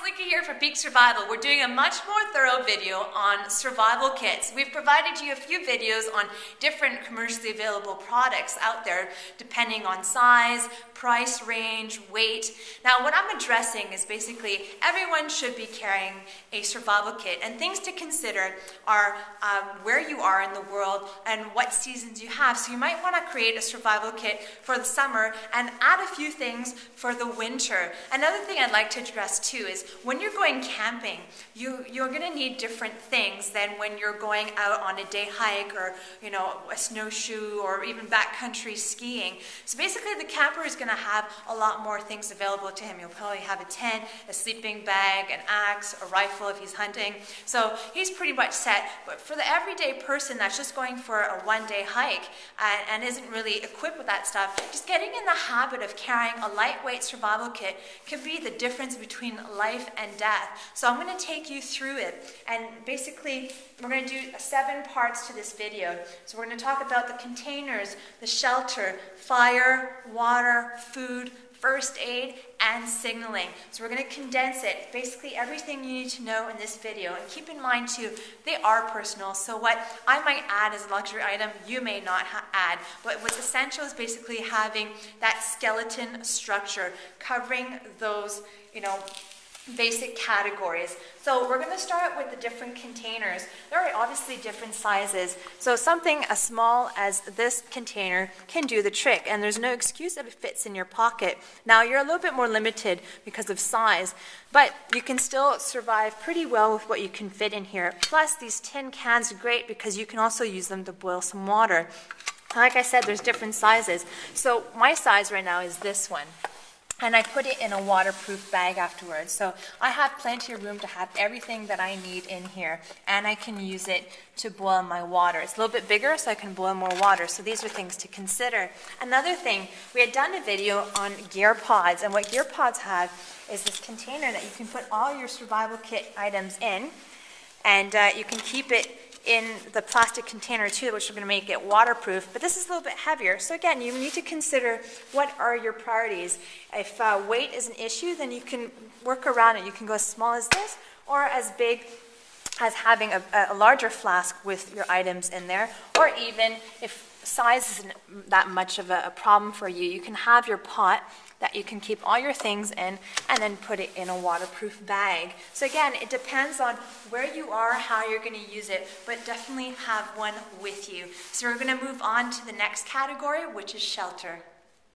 Linky here for Peak Survival. We're doing a much more thorough video on survival kits. We've provided you a few videos on different commercially available products out there depending on size, price range, weight. Now what I'm addressing is basically everyone should be carrying a survival kit, and things to consider are where you are in the world and what seasons you have. So you might want to create a survival kit for the summer and add a few things for the winter. Another thing I'd like to address too is when you're going camping, you're going to need different things than when you're going out on a day hike or a snowshoe or even backcountry skiing. So basically the camper is going to have a lot more things available to him. He'll probably have a tent, a sleeping bag, an axe, a rifle if he's hunting. So he's pretty much set. But for the everyday person that's just going for a one-day hike and isn't really equipped with that stuff, just getting in the habit of carrying a lightweight survival kit can be the difference between life and death. So I'm going to take you through it, and basically we're going to do 7 parts to this video. So we're going to talk about the containers, the shelter, fire, water, food, first aid, and signaling. So we're going to condense it, basically everything you need to know in this video. And keep in mind too, they are personal, so what I might add as a luxury item, you may not add. But what's essential is basically having that skeleton structure, covering those, basic categories. So we're going to start with the different containers. There are obviously different sizes. So something as small as this container can do the trick, and there's no excuse if it fits in your pocket. Now you're a little bit more limited because of size, but you can still survive pretty well with what you can fit in here. Plus these tin cans are great because you can also use them to boil some water. Like I said, there's different sizes. So my size right now is this one. And I put it in a waterproof bag afterwards. So I have plenty of room to have everything that I need in here. And I can use it to boil my water. It's a little bit bigger, so I can boil more water. So these are things to consider. Another thing, we had done a video on gear pods. And what gear pods have is this container that you can put all your survival kit items in. And you can keep it in the plastic container too, which are going to make it waterproof, but this is a little bit heavier. So again, you need to consider what are your priorities. If weight is an issue, then you can work around it. You can go as small as this or as big as having a larger flask with your items in there, or even if size isn't that much of a problem for you, you can have your pot that you can keep all your things in and then put it in a waterproof bag. So again, it depends on where you are, how you're going to use it, but definitely have one with you. So we're going to move on to the next category, which is shelter.